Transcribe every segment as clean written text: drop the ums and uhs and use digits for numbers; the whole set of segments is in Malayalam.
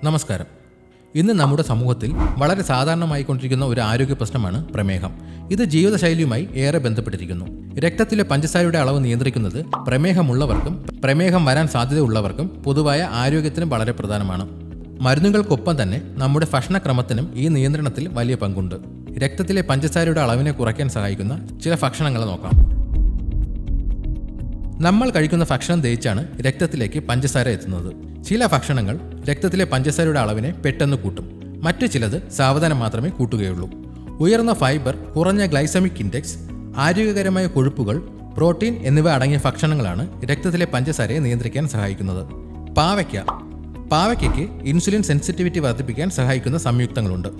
നമസ്കാരം. ഇന്ന് നമ്മുടെ സമൂഹത്തിൽ വളരെ സാധാരണമായിക്കൊണ്ടിരിക്കുന്ന ഒരു ആരോഗ്യ പ്രശ്നമാണ് പ്രമേഹം. ഇത് ജീവിതശൈലിയുമായി ഏറെ ബന്ധപ്പെട്ടിരിക്കുന്നു. രക്തത്തിലെ പഞ്ചസാരയുടെ അളവ് നിയന്ത്രിക്കുന്നത് പ്രമേഹമുള്ളവർക്കും പ്രമേഹം വരാൻ സാധ്യതയുള്ളവർക്കും പൊതുവായ ആരോഗ്യത്തിനും വളരെ പ്രധാനമാണ്. മരുന്നുകൾക്കൊപ്പം തന്നെ നമ്മുടെ ഭക്ഷണക്രമത്തിനും ഈ നിയന്ത്രണത്തിൽ വലിയ പങ്കുണ്ട്. രക്തത്തിലെ പഞ്ചസാരയുടെ അളവിനെ കുറയ്ക്കാൻ സഹായിക്കുന്ന ചില ഭക്ഷണങ്ങൾ നോക്കാം. നമ്മൾ കഴിക്കുന്ന ഭക്ഷണം ദഹിച്ചാണ് രക്തത്തിലേക്ക് പഞ്ചസാര എത്തുന്നത്. ചില ഭക്ഷണങ്ങൾ രക്തത്തിലെ പഞ്ചസാരയുടെ അളവിനെ പെട്ടെന്ന് കൂട്ടും, മറ്റു ചിലത് സാവധാനം മാത്രമേ കൂട്ടുകയുള്ളൂ. ഉയർന്ന ഫൈബർ, കുറഞ്ഞ ഗ്ലൈസമിക് ഇൻഡെക്സ്, ആരോഗ്യകരമായ കൊഴുപ്പുകൾ, പ്രോട്ടീൻ എന്നിവ അടങ്ങിയ ഭക്ഷണങ്ങളാണ് രക്തത്തിലെ പഞ്ചസാരയെ നിയന്ത്രിക്കാൻ സഹായിക്കുന്നത്. പാവയ്ക്കയ്ക്ക് ഇൻസുലിൻ സെൻസിറ്റിവിറ്റി വർദ്ധിപ്പിക്കാൻ സഹായിക്കുന്ന സംയുക്തങ്ങളുണ്ട്.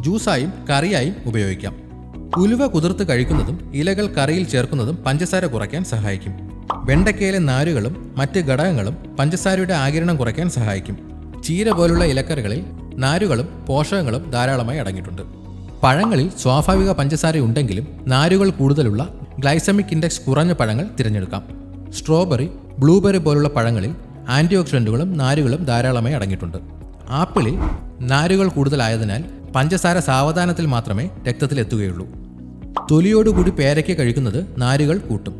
ജ്യൂസായും കറിയായും ഉപയോഗിക്കാം. ഉലുവ കുതിർത്ത് കഴിക്കുന്നതും ഇലകൾ കറിയിൽ ചേർക്കുന്നതും പഞ്ചസാര കുറയ്ക്കാൻ സഹായിക്കും. വെണ്ടയ്ക്കയിലെ നാരുകളും മറ്റ് ഘടകങ്ങളും പഞ്ചസാരയുടെ ആഗിരണം കുറയ്ക്കാൻ സഹായിക്കും. ചീര പോലുള്ള ഇലക്കറികളിൽ നാരുകളും പോഷകങ്ങളും ധാരാളമായി അടങ്ങിയിട്ടുണ്ട്. പഴങ്ങളിൽ സ്വാഭാവിക പഞ്ചസാര ഉണ്ടെങ്കിലും നാരുകൾ കൂടുതലുള്ള ഗ്ലൈസമിക് ഇൻഡെക്സ് കുറഞ്ഞ പഴങ്ങൾ തിരഞ്ഞെടുക്കാം. സ്ട്രോബെറി, ബ്ലൂബെറി പോലുള്ള പഴങ്ങളിൽ ആൻറ്റി ഓക്സിഡൻറ്റുകളും നാരുകളും ധാരാളമായി അടങ്ങിയിട്ടുണ്ട്. ആപ്പിളിൽ നാരുകൾ കൂടുതലായതിനാൽ പഞ്ചസാര സാവധാനത്തിൽ മാത്രമേ രക്തത്തിലെത്തുകയുള്ളൂ. തൊലിയോടുകൂടി പേരയ്ക്ക കഴിക്കുന്നത് നാരുകൾ കൂട്ടും.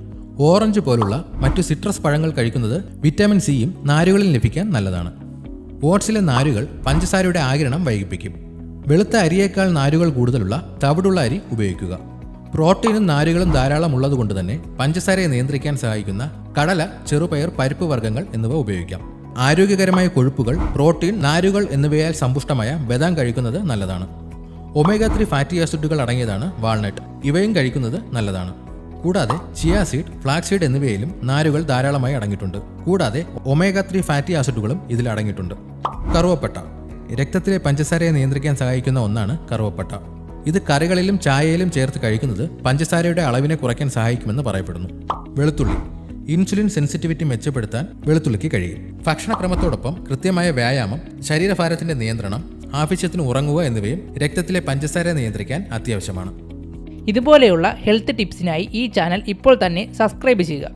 ഓറഞ്ച് പോലുള്ള മറ്റു സിട്രസ് പഴങ്ങൾ കഴിക്കുന്നത് വിറ്റാമിൻ സിയും നാരുകളിൽ ലഭിക്കാൻ നല്ലതാണ്. ഓട്സിലെ നാരുകൾ പഞ്ചസാരയുടെ ആഗിരണം വൈകിപ്പിക്കും. വെളുത്ത അരിയേക്കാൾ നാരുകൾ കൂടുതലുള്ള തവിടുള്ള അരി ഉപയോഗിക്കുക. പ്രോട്ടീനും നാരുകളും ധാരാളം ഉള്ളതുകൊണ്ട് തന്നെ പഞ്ചസാരയെ നിയന്ത്രിക്കാൻ സഹായിക്കുന്ന കടല, ചെറുപയർ, പരിപ്പ് വർഗ്ഗങ്ങൾ എന്നിവ ഉപയോഗിക്കാം. ആരോഗ്യകരമായ കൊഴുപ്പുകൾ, പ്രോട്ടീൻ, നാരുകൾ എന്നിവയാൽ സമ്പുഷ്ടമായ ബദാം കഴിക്കുന്നത് നല്ലതാണ്. ഒമേഗ 3 ഫാറ്റി ആസിഡുകൾ അടങ്ങിയതാണ് വാൾനട്ട്. ഇവയും കഴിക്കുന്നത് നല്ലതാണ്. കൂടാതെ ചിയാ സീഡ്, ഫ്ലാക്സ് സീഡ് എന്നിവയിലും നാരുകൾ ധാരാളമായി അടങ്ങിയിട്ടുണ്ട്. കൂടാതെ ഒമേഗ 3 ഫാറ്റി ആസിഡുകളും ഇതിൽ അടങ്ങിയിട്ടുണ്ട്. കറുവപ്പട്ട രക്തത്തിലെ പഞ്ചസാരയെ നിയന്ത്രിക്കാൻ സഹായിക്കുന്ന ഒന്നാണ് കറുവപ്പട്ട. ഇത് കറികളിലും ചായയിലും ചേർത്ത് കഴിക്കുന്നത് പഞ്ചസാരയുടെ അളവിനെ കുറയ്ക്കാൻ സഹായിക്കുമെന്ന് പറയപ്പെടുന്നു. വെളുത്തുള്ളി ഇൻസുലിൻ സെൻസിറ്റിവിറ്റി മെച്ചപ്പെടുത്താൻ വെളുത്തുള്ളിക്ക് കഴിയും. ഭക്ഷണക്രമത്തോടൊപ്പം കൃത്യമായ വ്യായാമം, ശരീരഭാരത്തിന്റെ നിയന്ത്രണം, ആവശ്യത്തിന് ഉറങ്ങുക എന്നിവയും രക്തത്തിലെ പഞ്ചസാര നിയന്ത്രിക്കാൻ അത്യാവശ്യമാണ്. ഇതുപോലെയുള്ള ഹെൽത്ത് ടിപ്സിനായി ഈ ചാനൽ ഇപ്പോൾ തന്നെ സബ്സ്ക്രൈബ് ചെയ്യുക.